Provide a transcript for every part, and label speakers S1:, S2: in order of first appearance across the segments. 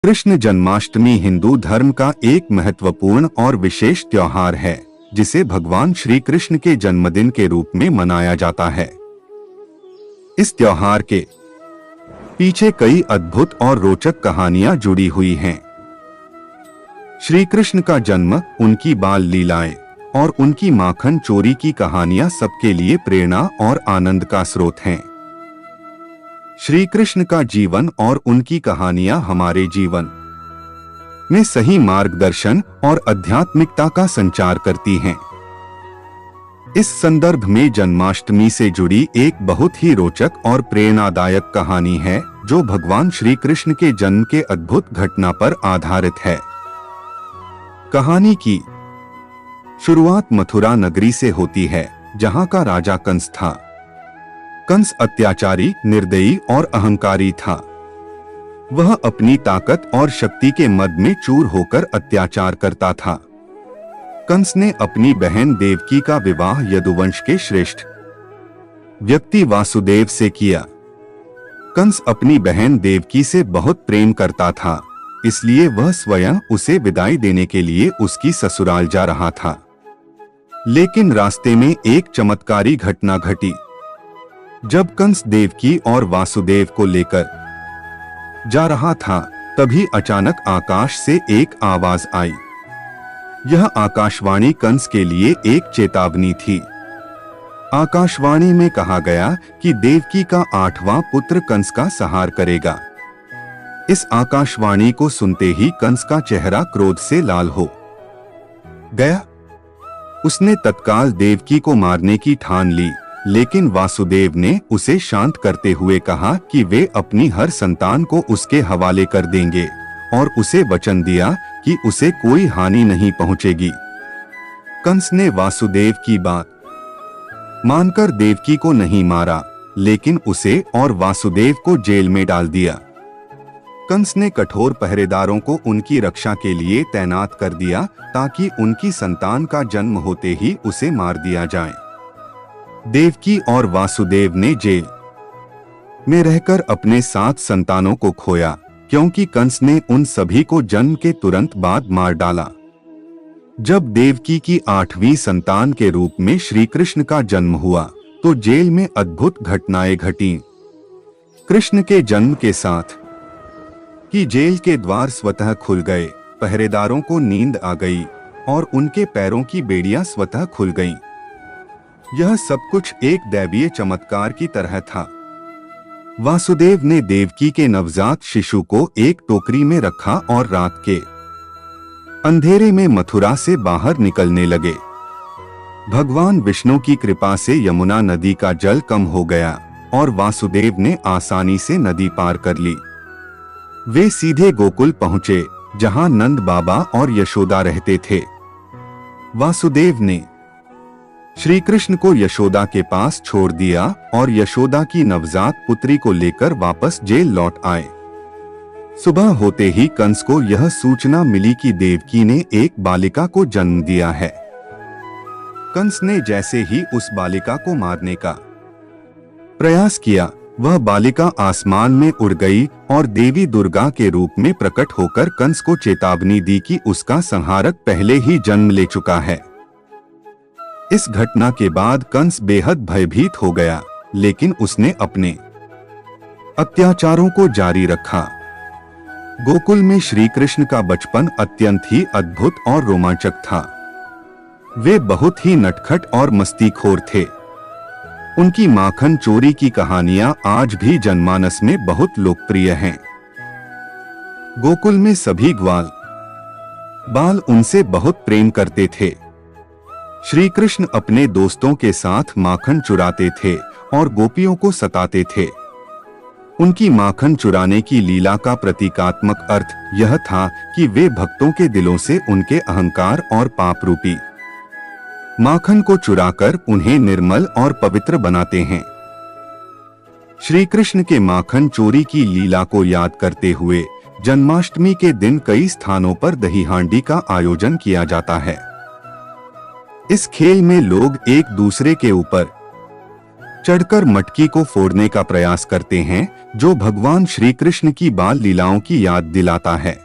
S1: कृष्ण जन्माष्टमी हिंदू धर्म का एक महत्वपूर्ण और विशेष त्योहार है जिसे भगवान श्री कृष्ण के जन्मदिन के रूप में मनाया जाता है। इस त्योहार के पीछे कई अद्भुत और रोचक कहानियां जुड़ी हुई हैं। श्री कृष्ण का जन्म, उनकी बाल लीलाएं और उनकी माखन चोरी की कहानियां सबके लिए प्रेरणा और आनंद का स्रोत हैं। श्री कृष्ण का जीवन और उनकी कहानियां हमारे जीवन में सही मार्गदर्शन और आध्यात्मिकता का संचार करती हैं। इस संदर्भ में जन्माष्टमी से जुड़ी एक बहुत ही रोचक और प्रेरणादायक कहानी है जो भगवान श्री कृष्ण के जन्म के अद्भुत घटना पर आधारित है। कहानी की शुरुआत मथुरा नगरी से होती है, जहां का राजा कंस था। कंस अत्याचारी, निर्दयी और अहंकारी था। वह अपनी ताकत और शक्ति के मद में चूर होकर अत्याचार करता था। कंस ने अपनी बहन देवकी का विवाह यदुवंश के श्रेष्ठ व्यक्ति वासुदेव से किया। कंस अपनी बहन देवकी से बहुत प्रेम करता था, इसलिए वह स्वयं उसे विदाई देने के लिए उसकी ससुराल जा रहा था। लेकिन रास्ते में एक चमत्कारी घटना घटी। जब कंस देवकी और वासुदेव को लेकर जा रहा था, तभी अचानक आकाश से एक आवाज आई। यह आकाशवाणी कंस के लिए एक चेतावनी थी। आकाशवाणी में कहा गया कि देवकी का 8वां पुत्र कंस का संहार करेगा। इस आकाशवाणी को सुनते ही कंस का चेहरा क्रोध से लाल हो गया। उसने तत्काल देवकी को मारने की ठान ली, लेकिन वासुदेव ने उसे शांत करते हुए कहा कि वे अपनी हर संतान को उसके हवाले कर देंगे और उसे वचन दिया कि उसे कोई हानि नहीं पहुंचेगी। कंस ने वासुदेव की बात मानकर देवकी को नहीं मारा, लेकिन उसे और वासुदेव को जेल में डाल दिया। कंस ने कठोर पहरेदारों को उनकी रक्षा के लिए तैनात कर दिया ताकि उनकी संतान का जन्म होते ही उसे मार दिया जाए। देवकी और वासुदेव ने जेल में रहकर अपने 7 संतानों को खोया, क्योंकि कंस ने उन सभी को जन्म के तुरंत बाद मार डाला। जब देवकी की 8वीं संतान के रूप में श्री कृष्ण का जन्म हुआ, तो जेल में अद्भुत घटनाएं घटीं। कृष्ण के जन्म के साथ ही जेल के द्वार स्वतः खुल गए, पहरेदारों को नींद आ गई और उनके पैरों की बेड़ियां स्वतः खुल गईं। यह सब कुछ एक दैवीय चमत्कार की तरह था। वासुदेव ने देवकी के नवजात शिशु को एक टोकरी में रखा और रात के अंधेरे में मथुरा से बाहर निकलने लगे। भगवान विष्णु की कृपा से यमुना नदी का जल कम हो गया और वासुदेव ने आसानी से नदी पार कर ली। वे सीधे गोकुल पहुंचे, जहां नंद बाबा और यशोदा रहते थे। वासुदेव ने श्री कृष्ण को यशोदा के पास छोड़ दिया और यशोदा की नवजात पुत्री को लेकर वापस जेल लौट आए। सुबह होते ही कंस को यह सूचना मिली कि देवकी ने एक बालिका को जन्म दिया है। कंस ने जैसे ही उस बालिका को मारने का प्रयास किया, वह बालिका आसमान में उड़ गई और देवी दुर्गा के रूप में प्रकट होकर कंस को चेतावनी दी कि उसका संहारक पहले ही जन्म ले चुका है। इस घटना के बाद कंस बेहद भयभीत हो गया, लेकिन उसने अपने अत्याचारों को जारी रखा। गोकुल में श्री कृष्ण का बचपन अत्यंत ही अद्भुत और रोमांचक था। वे बहुत ही नटखट और मस्तीखोर थे। उनकी माखन चोरी की कहानियां आज भी जनमानस में बहुत लोकप्रिय हैं। गोकुल में सभी ग्वाल बाल उनसे बहुत प्रेम करते थे। श्री कृष्ण अपने दोस्तों के साथ माखन चुराते थे और गोपियों को सताते थे। उनकी माखन चुराने की लीला का प्रतीकात्मक अर्थ यह था कि वे भक्तों के दिलों से उनके अहंकार और पाप रूपी माखन को चुराकर उन्हें निर्मल और पवित्र बनाते हैं। श्री कृष्ण के माखन चोरी की लीला को याद करते हुए जन्माष्टमी के दिन कई स्थानों पर दही हांडी का आयोजन किया जाता है। इस खेल में लोग एक दूसरे के ऊपर चढ़कर मटकी को फोड़ने का प्रयास करते हैं, जो भगवान श्री कृष्ण की बाल लीलाओं की याद दिलाता है।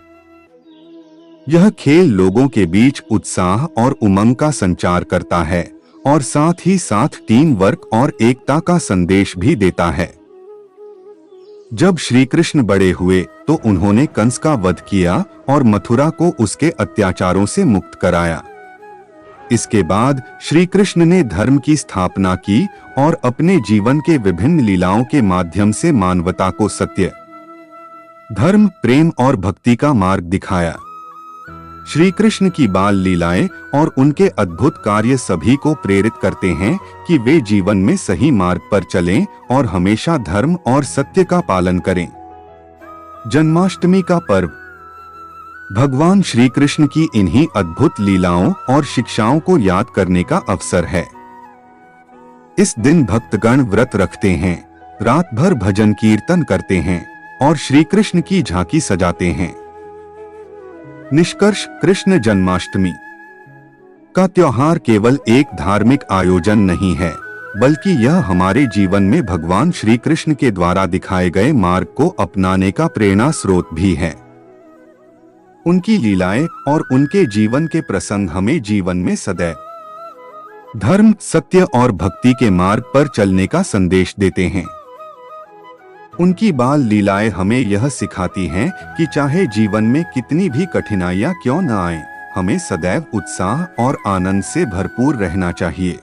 S1: यह खेल लोगों के बीच उत्साह और उमंग का संचार करता है और साथ ही साथ टीम वर्क और एकता का संदेश भी देता है। जब श्री कृष्ण बड़े हुए तो उन्होंने कंस का वध किया और मथुरा को उसके अत्याचारों से मुक्त कराया। इसके बाद श्री कृष्ण ने धर्म की स्थापना की और अपने जीवन के विभिन्न लीलाओं के माध्यम से मानवता को सत्य, धर्म, प्रेम और भक्ति का मार्ग दिखाया। श्री कृष्ण की बाल लीलाएं और उनके अद्भुत कार्य सभी को प्रेरित करते हैं कि वे जीवन में सही मार्ग पर चलें और हमेशा धर्म और सत्य का पालन करें। जन्माष्टमी का पर्व भगवान श्री कृष्ण की इन्हीं अद्भुत लीलाओं और शिक्षाओं को याद करने का अवसर है। इस दिन भक्तगण व्रत रखते हैं, रात भर भजन कीर्तन करते हैं और श्री कृष्ण की झांकी सजाते हैं। निष्कर्ष, कृष्ण जन्माष्टमी का त्योहार केवल एक धार्मिक आयोजन नहीं है, बल्कि यह हमारे जीवन में भगवान श्री कृष्ण के द्वारा दिखाए गए मार्ग को अपनाने का प्रेरणा स्रोत भी है। उनकी लीलाएं और उनके जीवन के प्रसंग हमें जीवन में सदैव धर्म, सत्य और भक्ति के मार्ग पर चलने का संदेश देते हैं। उनकी बाल लीलाएं हमें यह सिखाती हैं कि चाहे जीवन में कितनी भी कठिनाइयां क्यों न आएं, हमें सदैव उत्साह और आनंद से भरपूर रहना चाहिए।